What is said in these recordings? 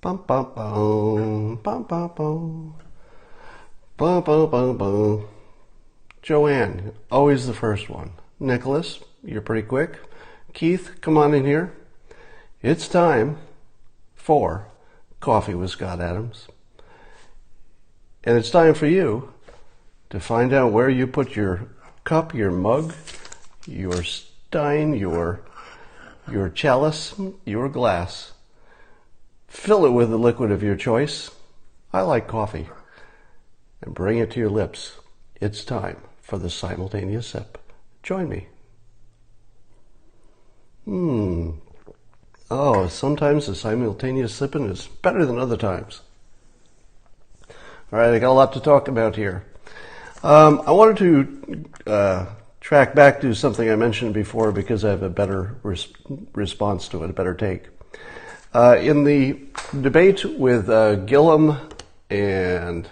Bum, bum, bum, bum, bum, bum. Bum, bum, bum, bum. Joanne, always the first one. Nicholas, you're pretty quick. Keith, come on in here. It's time for Coffee with Scott Adams. And it's time for you to find out where you put your cup, your mug, your stein, your chalice, your glass. Fill it with the liquid of your choice. I like coffee. And bring it to your lips. It's time for the simultaneous sip. Join me. Oh, sometimes the simultaneous sipping is better than other times. All right, I got a lot to talk about here. I wanted to track back to something I mentioned before because I have a better response to it, a better take. In the debate with Gillum and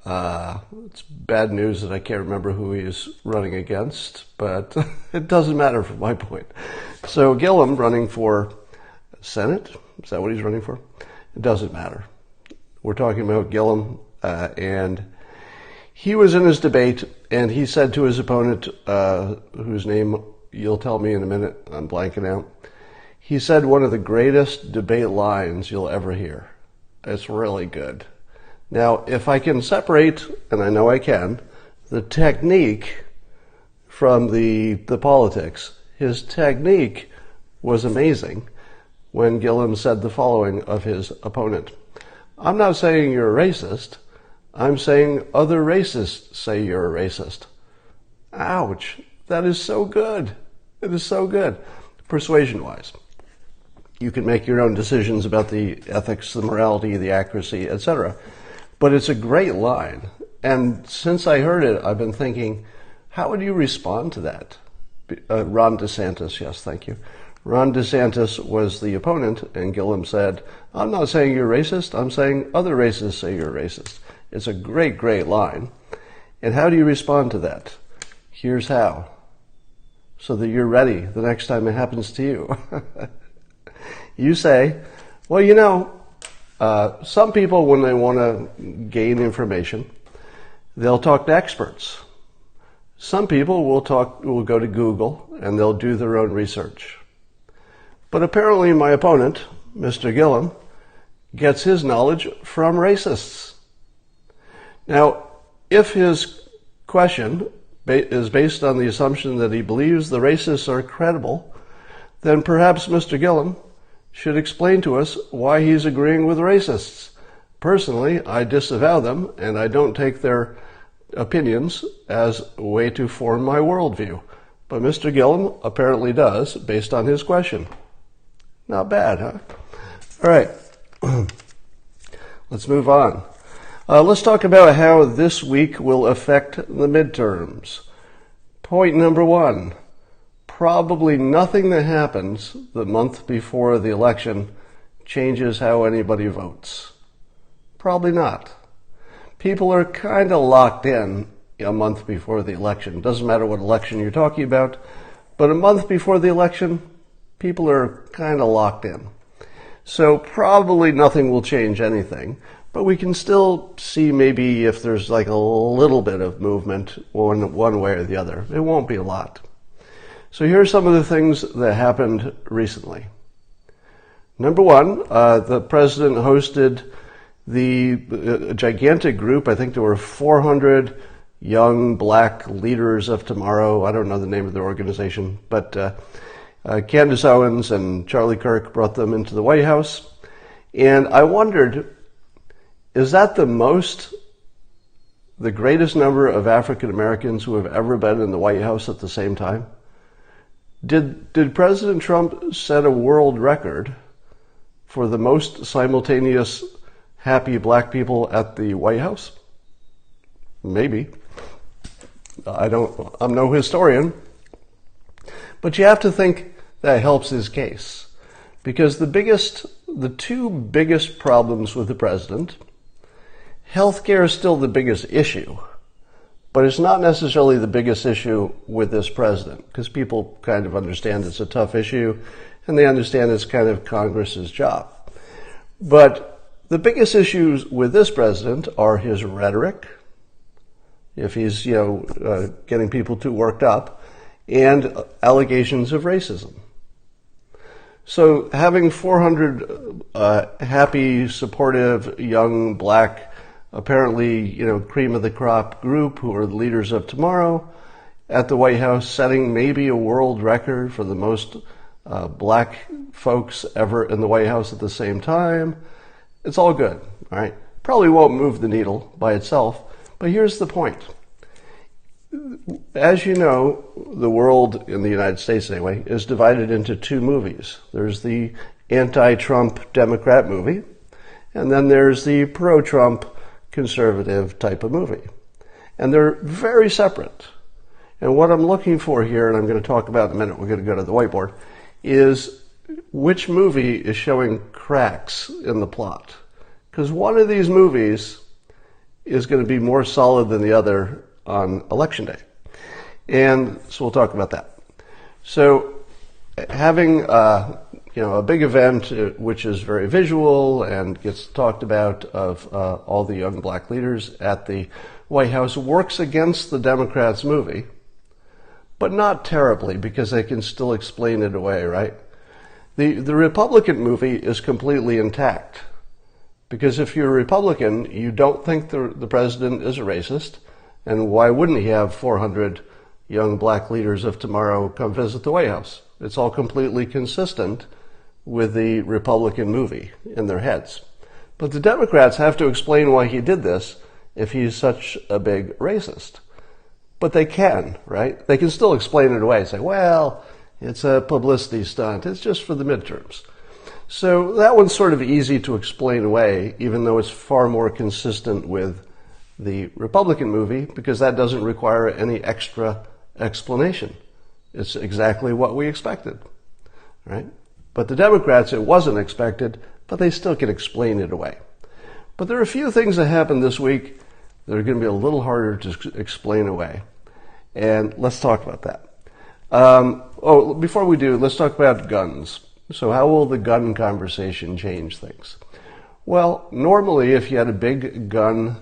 it's bad news that I can't remember who he is running against, but it doesn't matter from my point. So Gillum running for Senate, is that what he's running for? It doesn't matter. We're talking about Gillum, and he was in his debate, and he said to his opponent, whose name you'll tell me in a minute, I'm blanking out. He said one of the greatest debate lines you'll ever hear. It's really good. Now, if I can separate, and I know I can, the technique from the politics, his technique was amazing when Gillum said the following of his opponent. I'm not saying you're a racist. I'm saying other racists say you're a racist. Ouch. That is so good. It is so good. Persuasion-wise. You can make your own decisions about the ethics, the morality, the accuracy, etc. But it's a great line. And since I heard it, I've been thinking, how would you respond to that? Ron DeSantis, yes, thank you. Ron DeSantis was the opponent, and Gillum said, I'm not saying you're racist, I'm saying other racists say you're racist. It's a great, great line. And how do you respond to that? Here's how. So that you're ready the next time it happens to you. You say, well, you know, some people, when they want to gain information, they'll talk to experts. Some people will go to Google and they'll do their own research. But apparently my opponent, Mr. Gillum, gets his knowledge from racists. Now, if his question is based on the assumption that he believes the racists are credible, then perhaps Mr. Gillum should explain to us why he's agreeing with racists. Personally, I disavow them, and I don't take their opinions as a way to form my worldview. But Mr. Gillum apparently does, based on his question. Not bad, huh? All right. Let's move on. Let's talk about how this week will affect the midterms. Point number one. Probably nothing that happens the month before the election changes how anybody votes. Probably not. People are kind of locked in a month before the election. Doesn't matter what election you're talking about, but a month before the election, people are kind of locked in. So probably nothing will change anything, but we can still see maybe if there's like a little bit of movement one way or the other. It won't be a lot. So here are some of the things that happened recently. Number one, the president hosted a gigantic group. I think there were 400 young black leaders of tomorrow. I don't know the name of their organization, but Candace Owens and Charlie Kirk brought them into the White House. And I wondered, is that the greatest number of African Americans who have ever been in the White House at the same time? Did President Trump set a world record for the most simultaneous happy black people at the White House? Maybe. I'm no historian. But you have to think that helps his case. Because the two biggest problems with the president, healthcare is still the biggest issue. But it's not necessarily the biggest issue with this president, because people kind of understand it's a tough issue, and they understand it's kind of Congress's job. But the biggest issues with this president are his rhetoric, if he's, getting people too worked up, and allegations of racism. So having 400 happy, supportive, young, black, apparently, cream of the crop group who are the leaders of tomorrow at the White House, setting maybe a world record for the most black folks ever in the White House at the same time, it's all good, all right? Probably won't move the needle by itself, but here's the point. As you know, the world, in the United States anyway, is divided into two movies. There's the anti-Trump Democrat movie, and then there's the pro-Trump conservative type of movie. And they're very separate. And what I'm looking for here, and I'm going to talk about in a minute, we're going to go to the whiteboard, is which movie is showing cracks in the plot. Because one of these movies is going to be more solid than the other on Election Day. And so we'll talk about that. So having a big event which is very visual and gets talked about of all the young black leaders at the White House works against the Democrats' movie, but not terribly because they can still explain it away, right? The Republican movie is completely intact because if you're a Republican, you don't think the president is a racist. And why wouldn't he have 400 young black leaders of tomorrow come visit the White House? It's all completely consistent with the Republican movie in their heads. But the Democrats have to explain why he did this if he's such a big racist. But they can, right? They can still explain it away, say, well, it's a publicity stunt. It's just for the midterms. So that one's sort of easy to explain away, even though it's far more consistent with the Republican movie, because that doesn't require any extra explanation. It's exactly what we expected, right? But the Democrats, it wasn't expected, but they still can explain it away. But there are a few things that happened this week that are going to be a little harder to explain away. And let's talk about that. Before we do, let's talk about guns. So how will the gun conversation change things? Well, normally if you had a big gun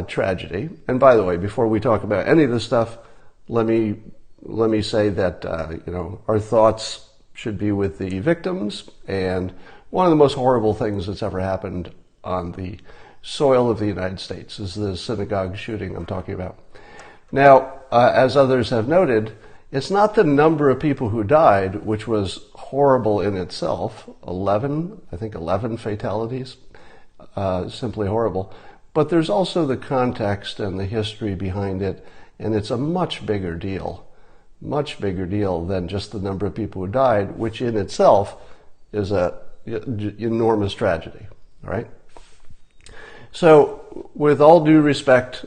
tragedy. And by the way, before we talk about any of this stuff, let me say that our thoughts should be with the victims. And one of the most horrible things that's ever happened on the soil of the United States is the synagogue shooting I'm talking about. Now, as others have noted, it's not the number of people who died, which was horrible in itself. 11 fatalities, simply horrible. But there's also the context and the history behind it, and it's a much bigger deal than just the number of people who died, which in itself is an enormous tragedy, all right? So with all due respect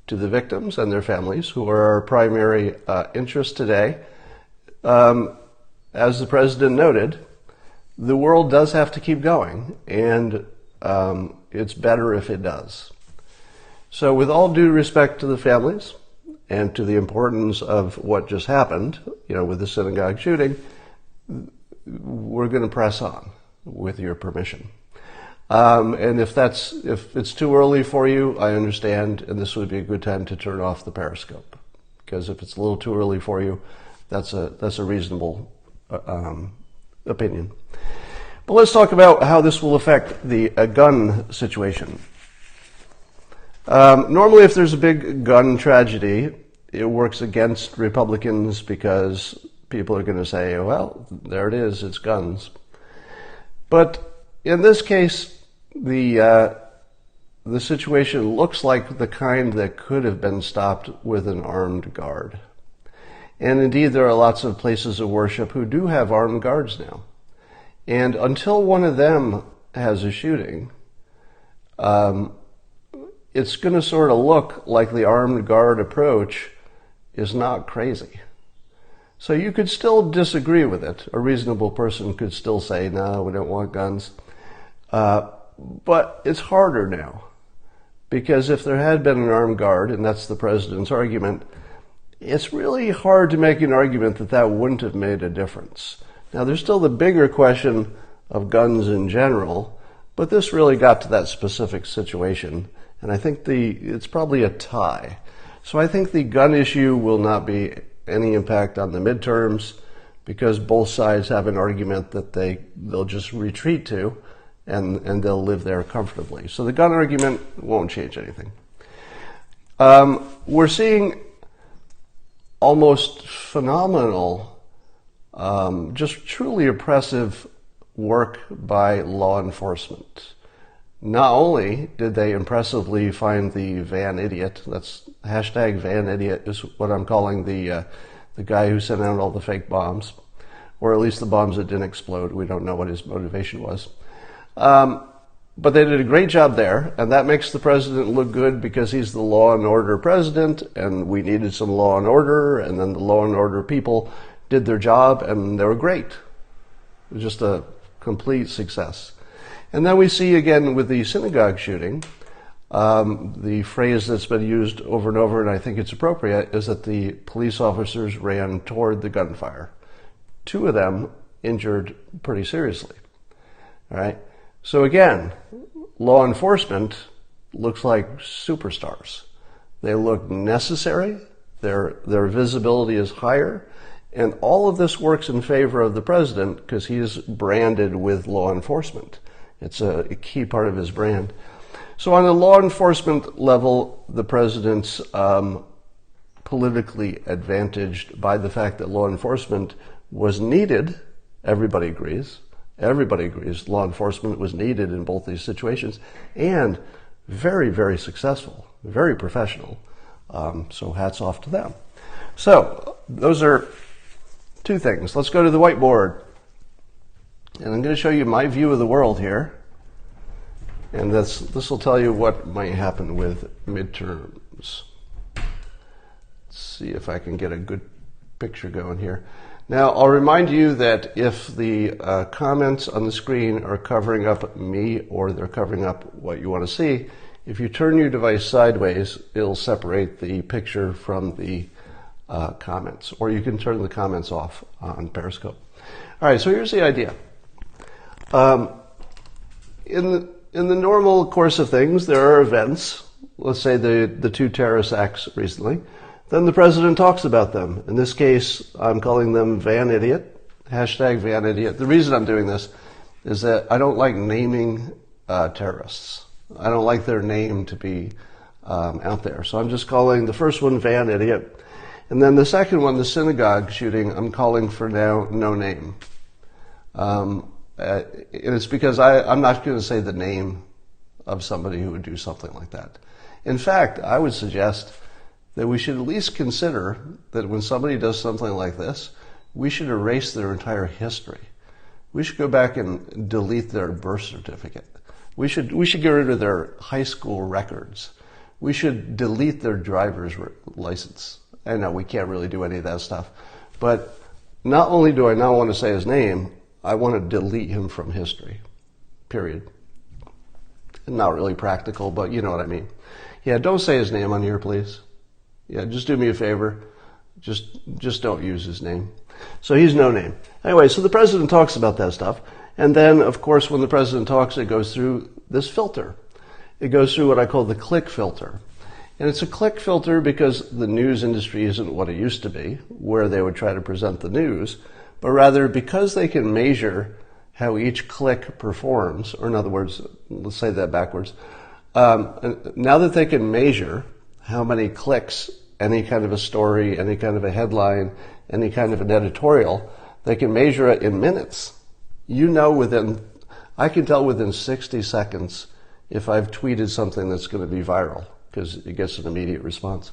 to the victims and their families, who are our primary interest today, as the president noted, the world does have to keep going, and it's better if it does. So with all due respect to the families and to the importance of what just happened, with the synagogue shooting, we're going to press on with your permission. And if it's too early for you, I understand, and this would be a good time to turn off the Periscope, because if it's a little too early for you, that's a reasonable opinion. But let's talk about how this will affect the gun situation. Normally, if there's a big gun tragedy, it works against Republicans because people are going to say, well, there it is, it's guns. But in this case, the situation looks like the kind that could have been stopped with an armed guard. And indeed, there are lots of places of worship who do have armed guards now. And until one of them has a shooting, it's going to sort of look like the armed guard approach is not crazy. So you could still disagree with it. A reasonable person could still say, no, we don't want guns. But it's harder now. Because if there had been an armed guard, and that's the president's argument, it's really hard to make an argument that that wouldn't have made a difference. Now, there's still the bigger question of guns in general, but this really got to that specific situation, and I think it's probably a tie. So I think the gun issue will not be any impact on the midterms because both sides have an argument that they'll just retreat to, and they'll live there comfortably. So the gun argument won't change anything. We're seeing almost phenomenal, just truly oppressive work by law enforcement. Not only did they impressively find the van idiot, that's hashtag van idiot is what I'm calling the guy who sent out all the fake bombs, or at least the bombs that didn't explode. We don't know what his motivation was. But they did a great job there, and that makes the president look good because he's the law and order president, and we needed some law and order, and then the law and order people did their job, and they were great. It was just a complete success. And then we see again with the synagogue shooting, the phrase that's been used over and over, and I think it's appropriate, is that the police officers ran toward the gunfire. 2 of them injured pretty seriously. All right. So again, law enforcement looks like superstars. They look necessary. Their visibility is higher. And all of this works in favor of the president because he is branded with law enforcement. It's a key part of his brand. So on a law enforcement level, the president's politically advantaged by the fact that law enforcement was needed. Everybody agrees. Everybody agrees law enforcement was needed in both these situations, and very, very successful, very professional. So hats off to them. So those are 2 things. Let's go to the whiteboard. And I'm going to show you my view of the world here. And this will tell you what might happen with midterms. Let's see if I can get a good picture going here. Now, I'll remind you that if the comments on the screen are covering up me or they're covering up what you want to see, if you turn your device sideways, it'll separate the picture from the comments, or you can turn the comments off on Periscope. All right, so here's the idea. In the normal course of things, there are events. Let's say the 2 terrorist acts recently. Then the president talks about them. In this case, I'm calling them van idiot, hashtag van idiot. The reason I'm doing this is that I don't like naming terrorists. I don't like their name to be out there. So I'm just calling the first one van idiot. And then the second one, the synagogue shooting, I'm calling for now no name. And it's because I'm not going to say the name of somebody who would do something like that. In fact, I would suggest that we should at least consider that when somebody does something like this, we should erase their entire history. We should go back and delete their birth certificate. We should get rid of their high school records. We should delete their driver's license. I know we can't really do any of that stuff, but not only do I not want to say his name, I want to delete him from history, period. Not really practical, but you know what I mean. Yeah, don't say his name on here, please. Yeah, just do me a favor. Just don't use his name. So he's no name. Anyway, so the president talks about that stuff. And then, of course, when the president talks, it goes through this filter. It goes through what I call the click filter. And it's a click filter because the news industry isn't what it used to be, where they would try to present the news, but rather because they can measure how each click performs, or in other words, let's say that backwards. Now that they can measure how many clicks any kind of a story, any kind of a headline, any kind of an editorial, they can measure it in minutes. You know, I can tell within 60 seconds if I've tweeted something that's going to be viral because it gets an immediate response.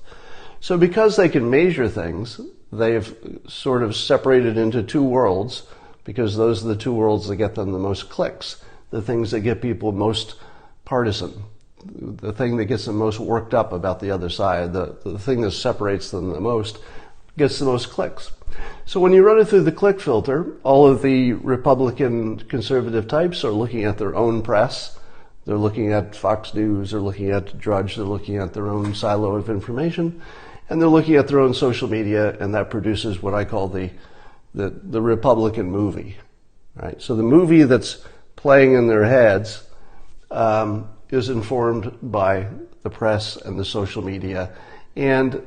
So because they can measure things, they've sort of separated into 2 worlds because those are the 2 worlds that get them the most clicks, the things that get people most partisan, the thing that gets them most worked up about the other side, the thing that separates them the most, gets the most clicks. So when you run it through the click filter, all of the Republican conservative types are looking at their own press. They're looking at Fox News, they're looking at Drudge, they're looking at their own silo of information, and they're looking at their own social media, and that produces what I call the Republican movie. right? So the movie that's playing in their heads is informed by the press and the social media. And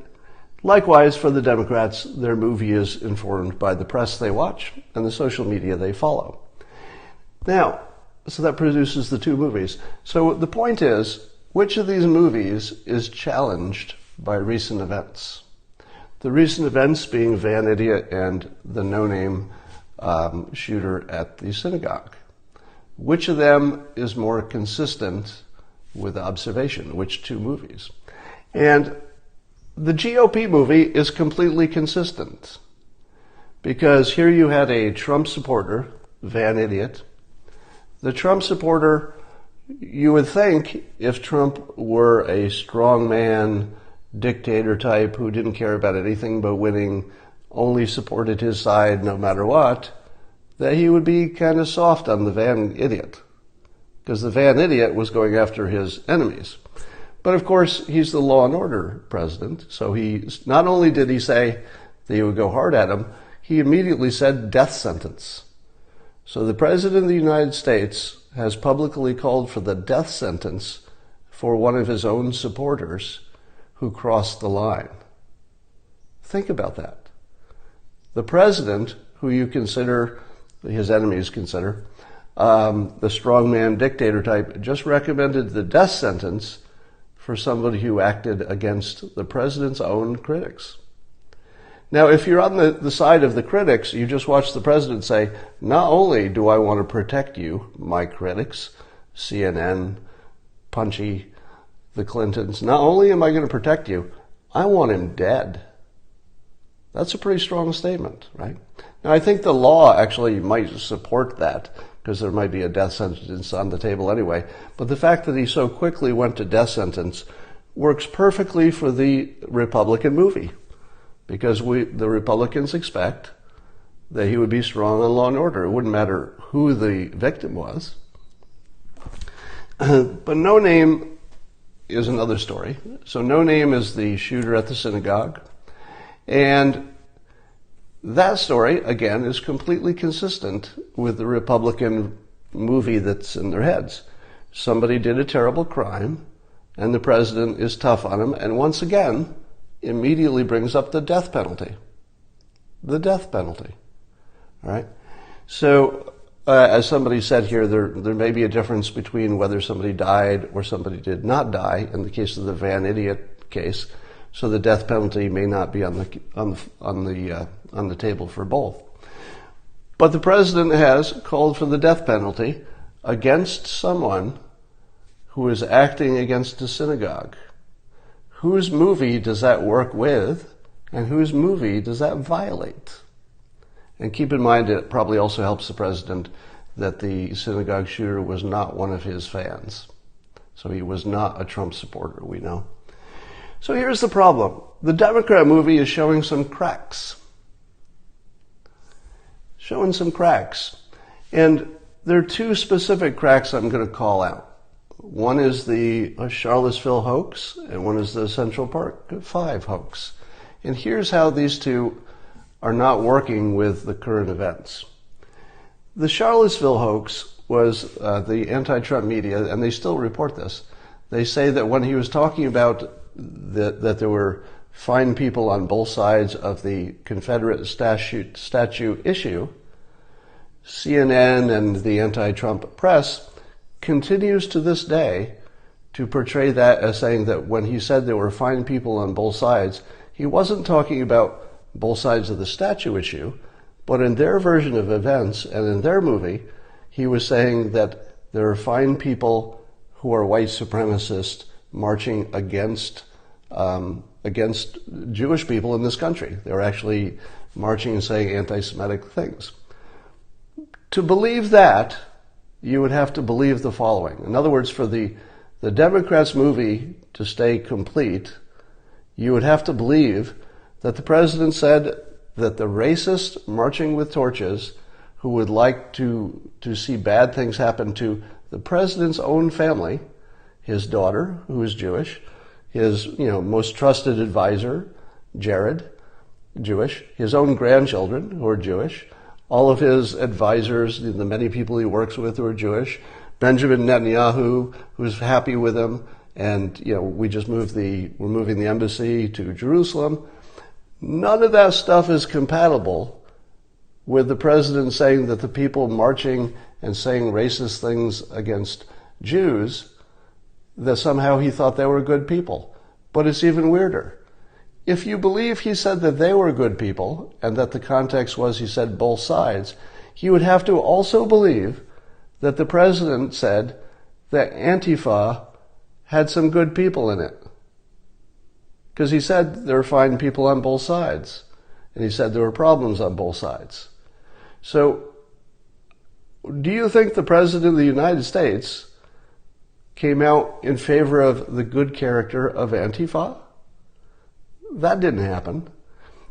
likewise, for the Democrats, their movie is informed by the press they watch and the social media they follow. Now, so that produces the two movies. So the point is, which of these movies is challenged by recent events? The recent events being Van Idiot and the no-name shooter at the synagogue. Which of them is more consistent with observation? Which two movies? And the GOP movie is completely consistent, because here you had a Trump supporter, Van Idiot. The Trump supporter, you would think if Trump were a strongman, dictator type who didn't care about anything but winning, only supported his side no matter what, that he would be kind of soft on the Van Idiot, because the Van Idiot was going after his enemies. But of course, he's the law and order president, so he not only did he say that he would go hard at him, he immediately said death sentence. So the President of the United States has publicly called for the death sentence for one of his own supporters who crossed the line. Think about that. The president, who you consider, his enemies consider, the strongman dictator type, just recommended the death sentence for somebody who acted against the president's own critics. Now, if you're on the side of the critics, you just watch the president say, not only do I want to protect you, my critics, CNN, Punchy, the Clintons, not only am I going to protect you, I want him dead. That's a pretty strong statement, right? Now, I think the law actually might support that, because there might be a death sentence on the table anyway. But the fact that he so quickly went to death sentence works perfectly for the Republican movie, because the Republicans expect that he would be strong on law and order. It wouldn't matter who the victim was. But No Name is another story. So No Name is the shooter at the synagogue. And that story, again, is completely consistent with the Republican movie that's in their heads. Somebody did a terrible crime, and the president is tough on him, and once again, immediately brings up the death penalty. The death penalty. All right? So, as somebody said here, there may be a difference between whether somebody died or somebody did not die in the case of the Van Idiot case. So the death penalty may not be on the table for both. But the president has called for the death penalty against someone who is acting against a synagogue. Whose movie does that work with, and whose movie does that violate? And keep in mind, it probably also helps the president that the synagogue shooter was not one of his fans. So he was not a Trump supporter, we know. So here's the problem. The Democrat movie is showing some cracks. Showing some cracks. And there are two specific cracks I'm going to call out. One is the Charlottesville hoax, and one is the Central Park 5 hoax. And here's how these two are not working with the current events. The Charlottesville hoax was the anti-Trump media, and they still report this. They say that when he was talking about that there were fine people on both sides of the Confederate statue issue, CNN and the anti-Trump press continues to this day to portray that as saying that when he said there were fine people on both sides, he wasn't talking about both sides of the statue issue, but in their version of events and in their movie, he was saying that there are fine people who are white supremacists marching against Jewish people in this country. They were actually marching and saying anti-Semitic things. To believe that, you would have to believe the following. In other words, for the Democrats' movie to stay complete, you would have to believe that the president said that the racist marching with torches who would like to see bad things happen to the president's own family, his daughter, who is Jewish, his most trusted advisor, Jared, Jewish, his own grandchildren, who are Jewish, All of his advisors, the many people he works with who are Jewish, Benjamin Netanyahu, who's happy with him, and we're moving the embassy to Jerusalem. None of that stuff is compatible with the president saying that the people marching and saying racist things against Jews, that somehow he thought they were good people. But it's even weirder. If you believe he said that they were good people, and that the context was he said both sides, you would have to also believe that the president said that Antifa had some good people in it. Because he said there were fine people on both sides. And he said there were problems on both sides. So, do you think the President of the United States came out in favor of the good character of Antifa? That didn't happen.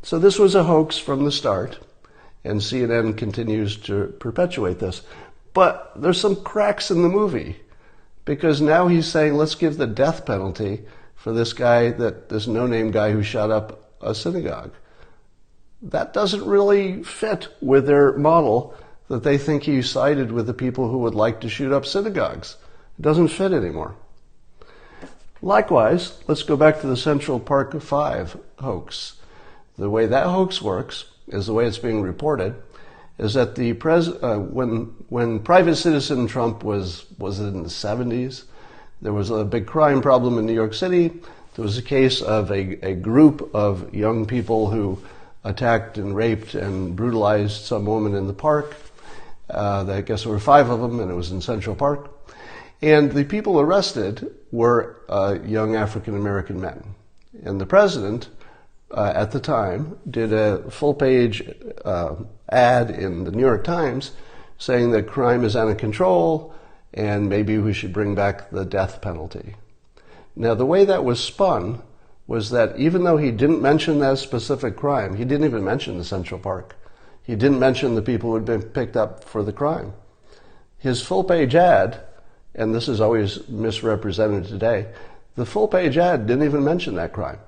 So this was a hoax from the start, and CNN continues to perpetuate this. But there's some cracks in the movie, because now he's saying, let's give the death penalty for this no-name guy who shot up a synagogue. That doesn't really fit with their model that they think he sided with the people who would like to shoot up synagogues. It doesn't fit anymore. Likewise, let's go back to the Central Park 5 hoax. The way that hoax works is the way it's being reported, is that when private citizen Trump was in the 70s, there was a big crime problem in New York City. There was a case of a group of young people who attacked and raped and brutalized some woman in the park. I guess there were 5 of them, and it was in Central Park. And the people arrested were young African-American men. And the president, at the time, did a full-page ad in the New York Times saying that crime is out of control and maybe we should bring back the death penalty. Now, the way that was spun was that even though he didn't mention that specific crime, he didn't even mention the Central Park. He didn't mention the people who had been picked up for the crime. His full-page ad, and this is always misrepresented today, the full-page ad didn't even mention that crime.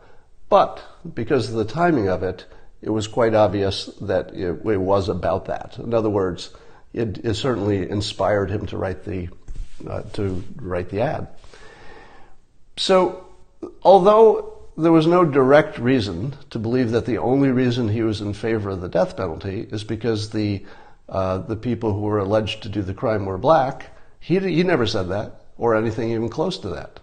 But because of the timing of it, it was quite obvious that it was about that. In other words, it certainly inspired him to write the ad. So, although there was no direct reason to believe that the only reason he was in favor of the death penalty is because the people who were alleged to do the crime were black, he never said that or anything even close to that.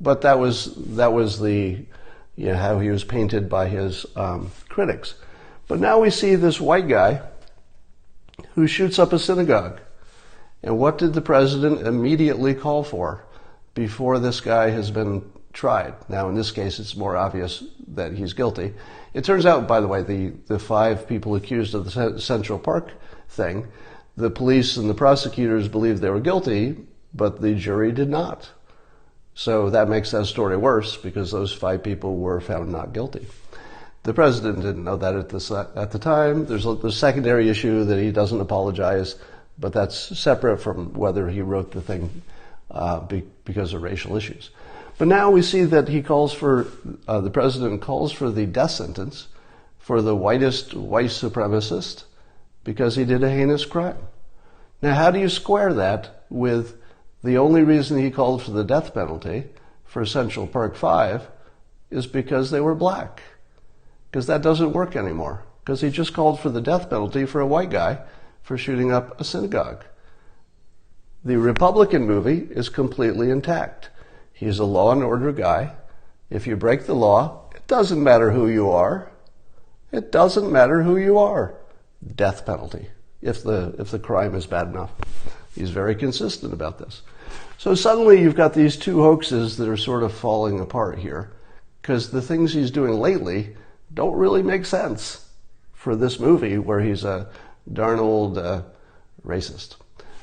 But that was how he was painted by his critics. But now we see this white guy who shoots up a synagogue. And what did the president immediately call for before this guy has been tried? Now, in this case, it's more obvious that he's guilty. It turns out, by the way, the 5 people accused of the Central Park thing, the police and the prosecutors believed they were guilty, but the jury did not. So that makes that story worse because those 5 people were found not guilty. The president didn't know that at the time. There's a secondary issue that he doesn't apologize, but that's separate from whether he wrote the thing because of racial issues. But now we see that the president calls for the death sentence for the whitest white supremacist because he did a heinous crime. Now, how do you square that with the only reason he called for the death penalty for Central Park 5 is because they were black? Because that doesn't work anymore. Because he just called for the death penalty for a white guy for shooting up a synagogue. The Republican movie is completely intact. He's a law and order guy. If you break the law, it doesn't matter who you are. It doesn't matter who you are. Death penalty, if the crime is bad enough. He's very consistent about this. So suddenly you've got these 2 hoaxes that are sort of falling apart here, because the things he's doing lately don't really make sense for this movie where he's a darn old racist.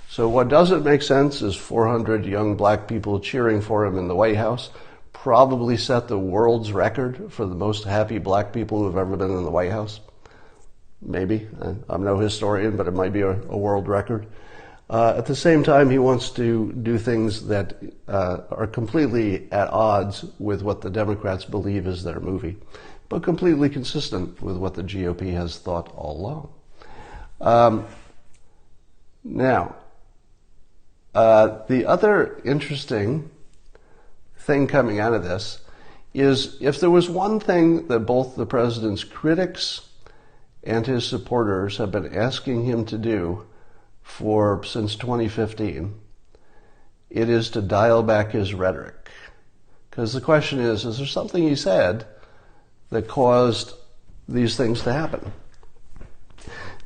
So what doesn't make sense is 400 young black people cheering for him in the White House, probably set the world's record for the most happy black people who have ever been in the White House. Maybe. I'm no historian, but it might be a world record. At the same time, he wants to do things that are completely at odds with what the Democrats believe is their movie, but completely consistent with what the GOP has thought all along. Now, the other interesting thing coming out of this is if there was one thing that both the president's critics and his supporters have been asking him to do since 2015, it is to dial back his rhetoric. Because the question is there something he said that caused these things to happen?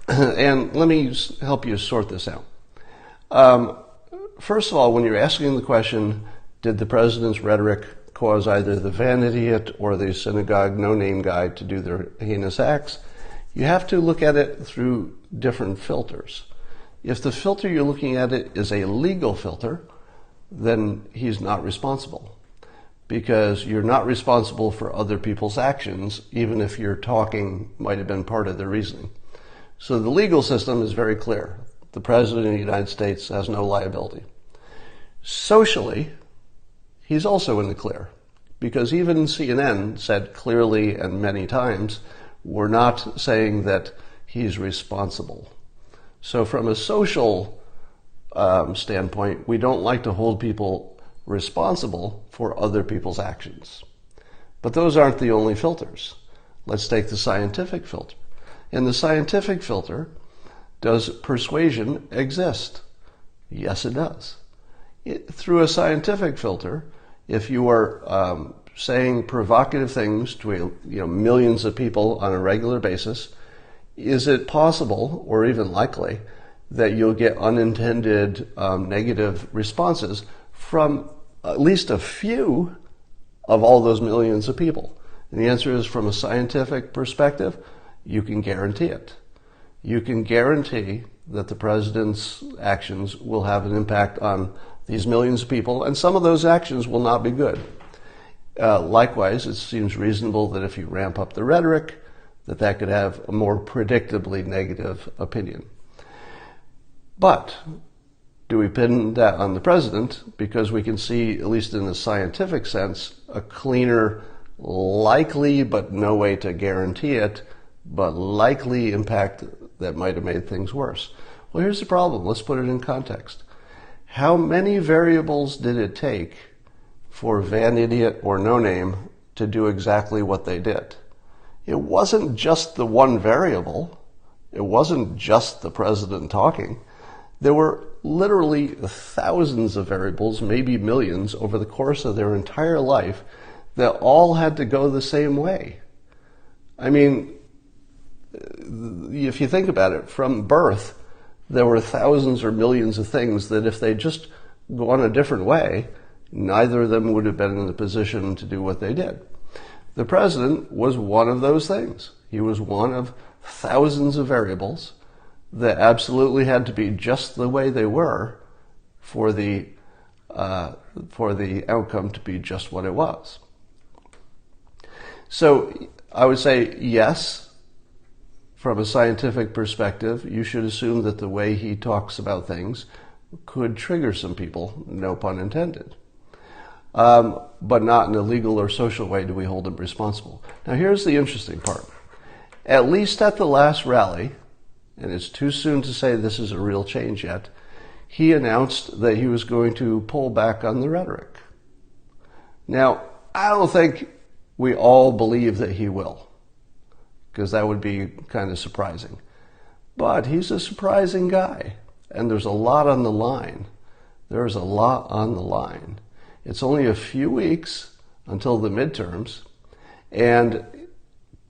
And let me help you sort this out. First of all, when you're asking the question, did the president's rhetoric cause either the Vanity or the synagogue no-name guy to do their heinous acts, you have to look at it through different filters. If the filter you're looking at it is a legal filter, then he's not responsible, because you're not responsible for other people's actions, even if your talking might have been part of their reasoning. So the legal system is very clear. The President of the United States has no liability. Socially, he's also in the clear, because even CNN said clearly and many times, we're not saying that he's responsible. So from a social standpoint, we don't like to hold people responsible for other people's actions. But those aren't the only filters. Let's take the scientific filter. In the scientific filter, does persuasion exist? Yes, it does. Through a scientific filter, if you are saying provocative things to millions of people on a regular basis, is it possible, or even likely, that you'll get unintended negative responses from at least a few of all those millions of people? And the answer is, from a scientific perspective, you can guarantee it. You can guarantee that the president's actions will have an impact on these millions of people, and some of those actions will not be good. Likewise, it seems reasonable that if you ramp up the rhetoric, that could have a more predictably negative opinion. But do we pin that on the president? Because we can see, at least in the scientific sense, a cleaner, likely, but no way to guarantee it, but likely impact that might have made things worse. Well, here's the problem. Let's put it in context. How many variables did it take for Vanity or No Name to do exactly what they did? It wasn't just the one variable. It wasn't just the president talking. There were literally thousands of variables, maybe millions, over the course of their entire life that all had to go the same way. I mean, if you think about it, from birth, there were thousands or millions of things that if they just gone a different way, neither of them would have been in the position to do what they did. The president was one of those things. He was one of thousands of variables that absolutely had to be just the way they were for the outcome to be just what it was. So I would say yes. From a scientific perspective, you should assume that the way he talks about things could trigger some people, no pun intended. But not in a legal or social way do we hold him responsible. Now here's the interesting part. At least at the last rally, and it's too soon to say this is a real change yet, he announced that he was going to pull back on the rhetoric. Now, I don't think we all believe that he will, because that would be kind of surprising. But he's a surprising guy, and there's a lot on the line. There's a lot on the line. It's only a few weeks until the midterms, and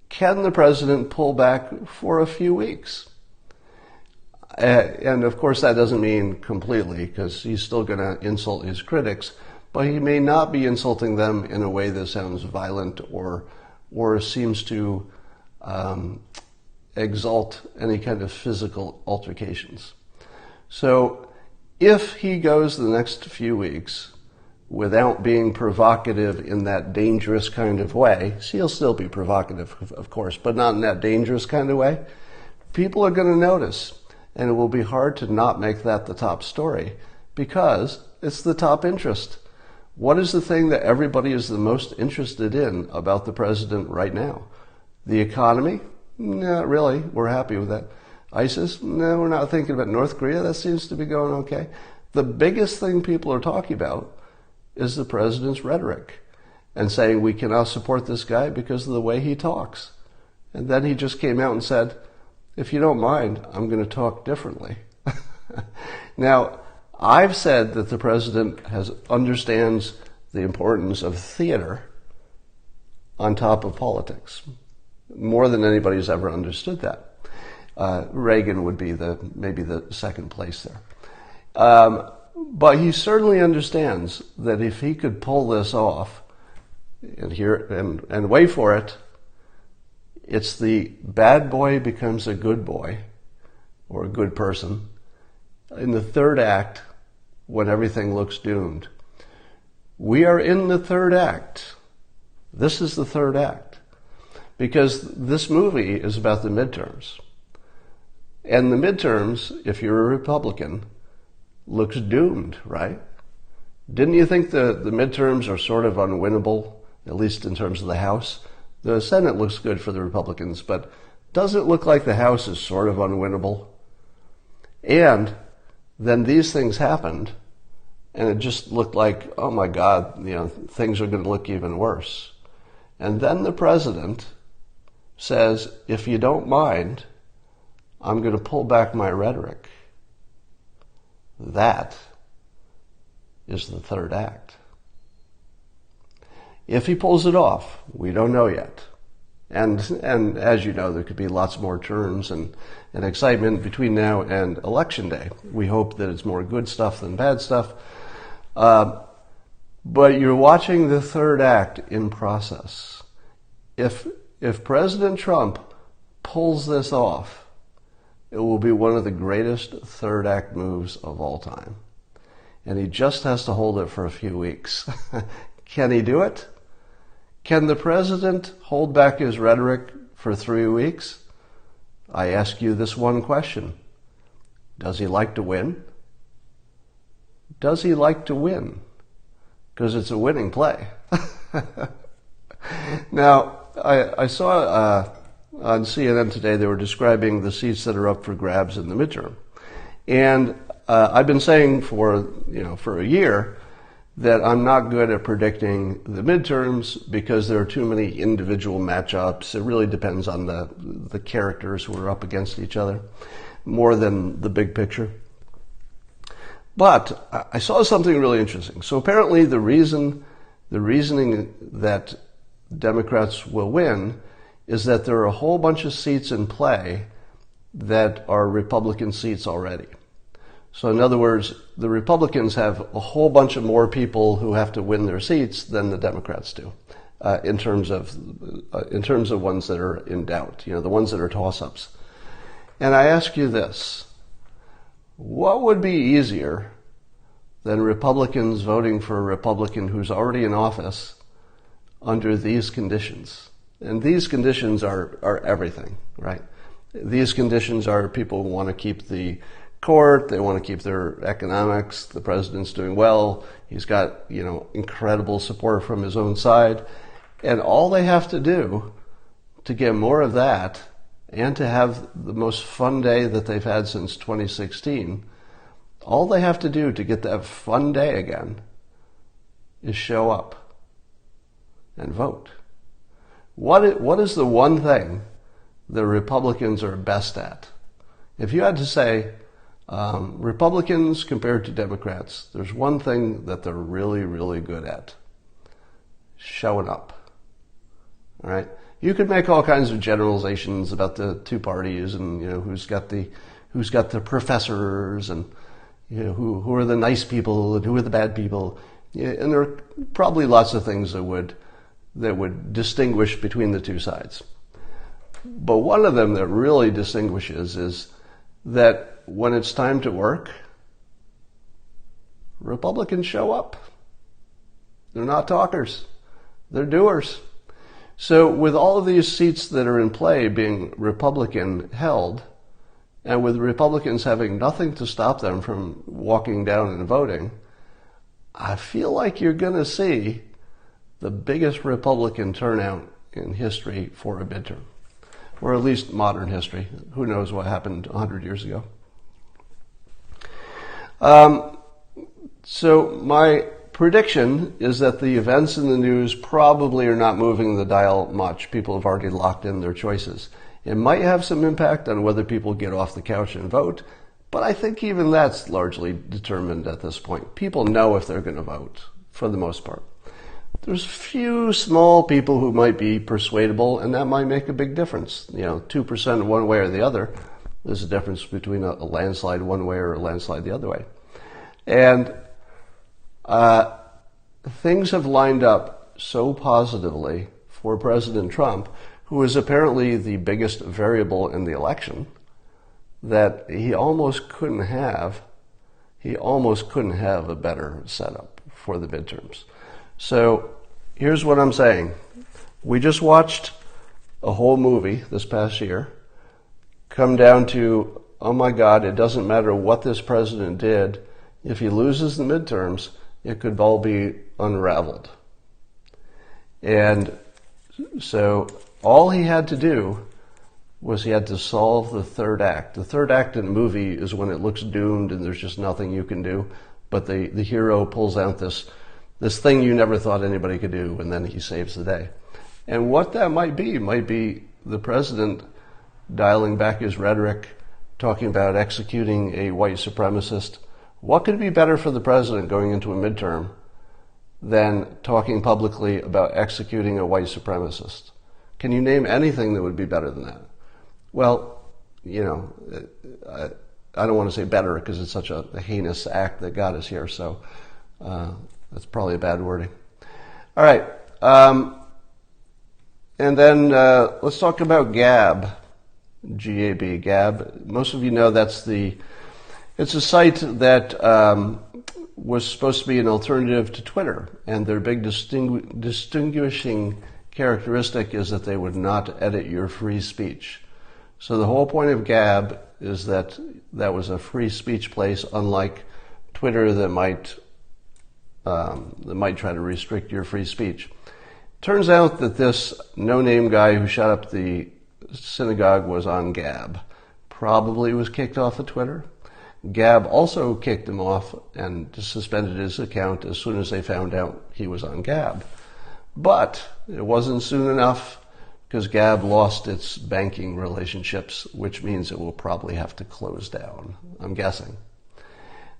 can the president pull back for a few weeks? And of course that doesn't mean completely, because he's still going to insult his critics, but he may not be insulting them in a way that sounds violent or seems to exalt any kind of physical altercations. So if he goes the next few weeks without being provocative in that dangerous kind of way, he'll still be provocative, of course, but not in that dangerous kind of way, people are going to notice, and it will be hard to not make that the top story, because it's the top interest. What is the thing that everybody is the most interested in about the president right now? The economy? Not really. We're happy with that. ISIS? No, we're not thinking about North Korea. That seems to be going okay. The biggest thing people are talking about is the president's rhetoric and saying we cannot support this guy because of the way he talks. And then he just came out and said, if you don't mind, I'm going to talk differently. Now, I've said that the president understands the importance of theater on top of politics, more than anybody's ever understood that. Reagan would be maybe the second place there. But he certainly understands that if he could pull this off, and wait for it, it's the bad boy becomes a good boy, or a good person, in the third act when everything looks doomed. We are in the third act. This is the third act. Because this movie is about the midterms. And the midterms, if you're a Republican, looks doomed, right? Didn't you think the midterms are sort of unwinnable, at least in terms of the House? The Senate looks good for the Republicans, but does it look like the House is sort of unwinnable? And then these things happened, and it just looked like, oh my God, things are going to look even worse. And then the president says, if you don't mind, I'm going to pull back my rhetoric. That is the third act. If he pulls it off, we don't know yet. And as you know, there could be lots more turns and excitement between now and Election Day. We hope that it's more good stuff than bad stuff. But you're watching the third act in process. If President Trump pulls this off, it will be one of the greatest third act moves of all time. And he just has to hold it for a few weeks. Can he do it? Can the president hold back his rhetoric for 3 weeks? I ask you this one question. Does he like to win? Does he like to win? Because it's a winning play. Now, I saw on CNN today they were describing the seats that are up for grabs in the midterm. And I've been saying for a year that I'm not good at predicting the midterms because there are too many individual matchups. It really depends on the characters who are up against each other more than the big picture. But I saw something really interesting. So apparently the reasoning that Democrats will win is that there are a whole bunch of seats in play that are Republican seats already. So in other words, the Republicans have a whole bunch of more people who have to win their seats than the Democrats do, in terms of ones that are in doubt, the ones that are toss-ups. And I ask you this: what would be easier than Republicans voting for a Republican who's already in office under these conditions? And these conditions are everything, right? These conditions are people who want to keep the court, they want to keep their economics, the president's doing well, he's got, incredible support from his own side, and all they have to do to get more of that and to have the most fun day that they've had since 2016, all they have to do to get that fun day again is show up and vote. What is the one thing the Republicans are best at? If you had to say, Republicans compared to Democrats, there's one thing that they're really, really good at: showing up. All right? You could make all kinds of generalizations about the two parties, and who's got the professors, and who are the nice people and who are the bad people. And there are probably lots of things that would distinguish between the two sides. But one of them that really distinguishes is that when it's time to work, Republicans show up. They're not talkers. They're doers. So with all of these seats that are in play being Republican held, and with Republicans having nothing to stop them from walking down and voting, I feel like you're going to see the biggest Republican turnout in history for a midterm. or at least modern history. Who knows what happened 100 years ago. So my prediction is that the events in the news probably are not moving the dial much. People have already locked in their choices. It might have some impact on whether people get off the couch and vote, but I think even that's largely determined at this point. People know if they're going to vote, for the most part. There's few small people who might be persuadable, and that might make a big difference. 2% one way or the other. There's a difference between a landslide one way or a landslide the other way. And things have lined up so positively for President Trump, who is apparently the biggest variable in the election, that he almost couldn't have a better setup for the midterms. So here's what I'm saying. We just watched a whole movie this past year come down to, oh my God, it doesn't matter what this president did. If he loses the midterms, it could all be unraveled. And so all he had to do was he had to solve the third act. The third act in a movie is when it looks doomed and there's just nothing you can do, but the hero pulls out this thing you never thought anybody could do, and then he saves the day. And what that might be the president dialing back his rhetoric, talking about executing a white supremacist. What could be better for the president going into a midterm than talking publicly about executing a white supremacist? Can you name anything that would be better than that? Well, I don't want to say better because it's such a heinous act that got us here, so that's probably a bad wording. All right. And then let's talk about Gab, G-A-B, Gab. Most of you know it's a site that was supposed to be an alternative to Twitter, and their big distinguishing characteristic is that they would not edit your free speech. So the whole point of Gab is that was a free speech place, unlike Twitter that might try to restrict your free speech. Turns out that this no-name guy who shot up the synagogue was on Gab. Probably was kicked off of Twitter. Gab also kicked him off and suspended his account as soon as they found out he was on Gab. But it wasn't soon enough, because Gab lost its banking relationships, which means it will probably have to close down, I'm guessing.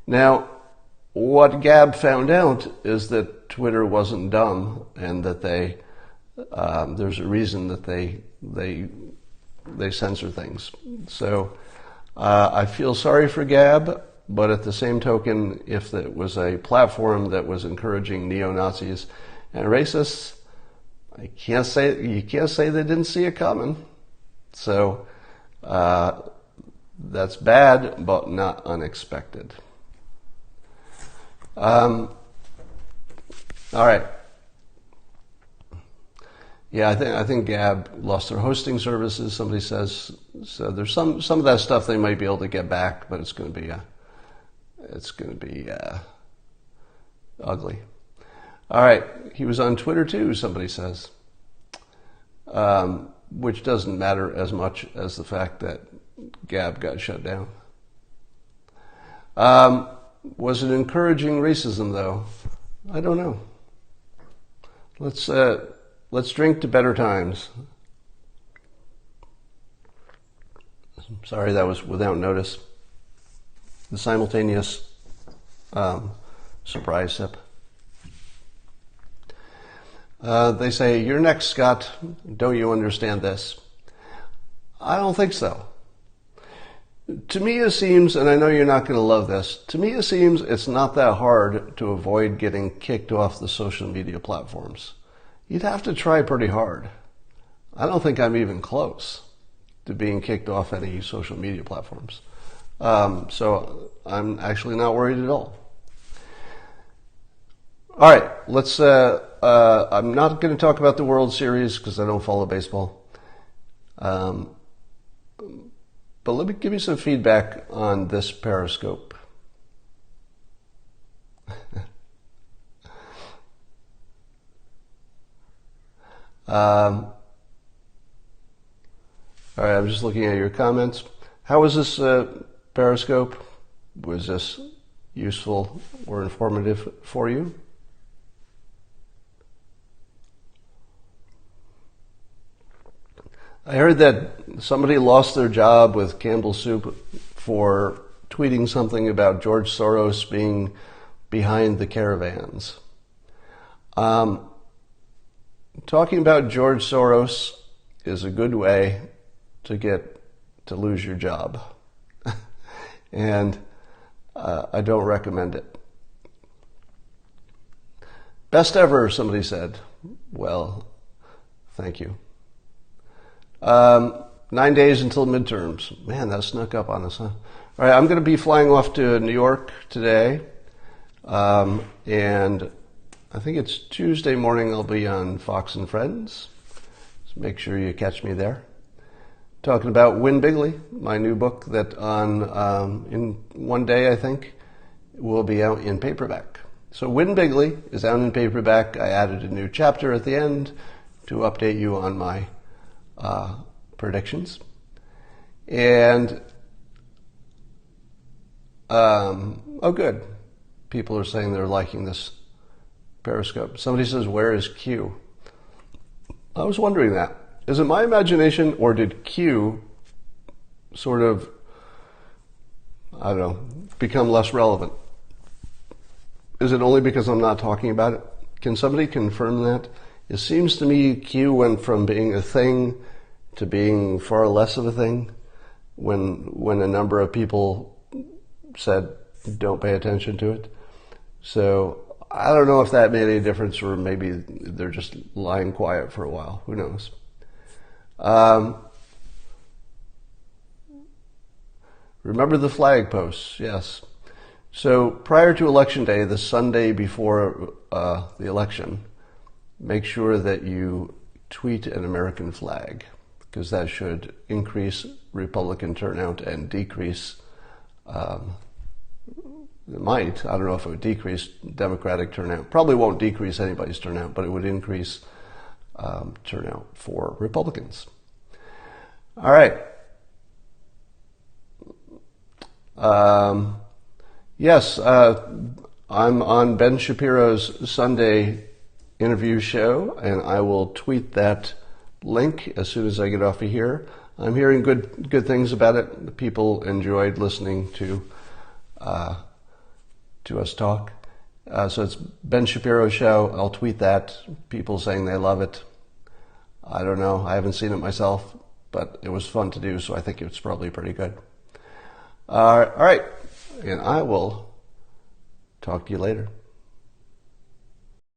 Now, what Gab found out is that Twitter wasn't dumb, and that there's a reason that they censor things. So I feel sorry for Gab, but at the same token, if it was a platform that was encouraging neo-Nazis and racists, you can't say they didn't see it coming. So that's bad, but not unexpected. All right. Yeah, I think Gab lost their hosting services. Somebody says so. There's some of that stuff they might be able to get back, but it's going to be ugly. All right, he was on Twitter too. Somebody says, which doesn't matter as much as the fact that Gab got shut down. Was it encouraging racism though? I don't know. Let's drink to better times. Sorry, that was without notice. The simultaneous surprise sip. They say, "You're next, Scott. Don't you understand this?" I don't think so. To me it seems, and I know you're not going to love this, to me it seems it's not that hard to avoid getting kicked off the social media platforms. You'd have to try pretty hard. I don't think I'm even close to being kicked off any social media platforms. So I'm actually not worried at all. All right, let's. I'm not going to talk about the World Series because I don't follow baseball. But let me give you some feedback on this Periscope. All All right, I'm just looking at your comments. How was this Periscope? Was this useful or informative for you? I heard that somebody lost their job with Campbell Soup for tweeting something about George Soros being behind the caravans. Talking about George Soros is a good way to lose your job. And I don't recommend it. Best ever, somebody said. Well, thank you. 9 days until midterms. Man, that snuck up on us, huh? All right, I'm going to be flying off to New York today. And I think it's Tuesday morning I'll be on Fox and Friends. So make sure you catch me there. Talking about Win Bigly, my new book that in one day, I think, will be out in paperback. So Win Bigly is out in paperback. I added a new chapter at the end to update you on my predictions. And, oh good. People are saying they're liking this Periscope. Somebody says, where is Q? I was wondering that. Is it my imagination, or did Q sort of, I don't know, become less relevant? Is it only because I'm not talking about it? Can somebody confirm that? It seems to me Q went from being a thing to being far less of a thing when a number of people said don't pay attention to it. So I don't know if that made any difference, or maybe they're just lying quiet for a while. Who knows? Remember the flag posts, yes. So prior to Election Day, the Sunday before the election, make sure that you tweet an American flag, because that should increase Republican turnout and decrease, it might, I don't know if it would decrease Democratic turnout. Probably won't decrease anybody's turnout, but it would increase turnout for Republicans. All right. Yes, I'm on Ben Shapiro's Sunday interview show, and I will tweet that link as soon as I get off of here. I'm hearing good things about it. People enjoyed listening to us talk. So it's Ben Shapiro's show. I'll tweet that. People saying they love it. I don't know. I haven't seen it myself, but it was fun to do, so I think it's probably pretty good. All right. And I will talk to you later.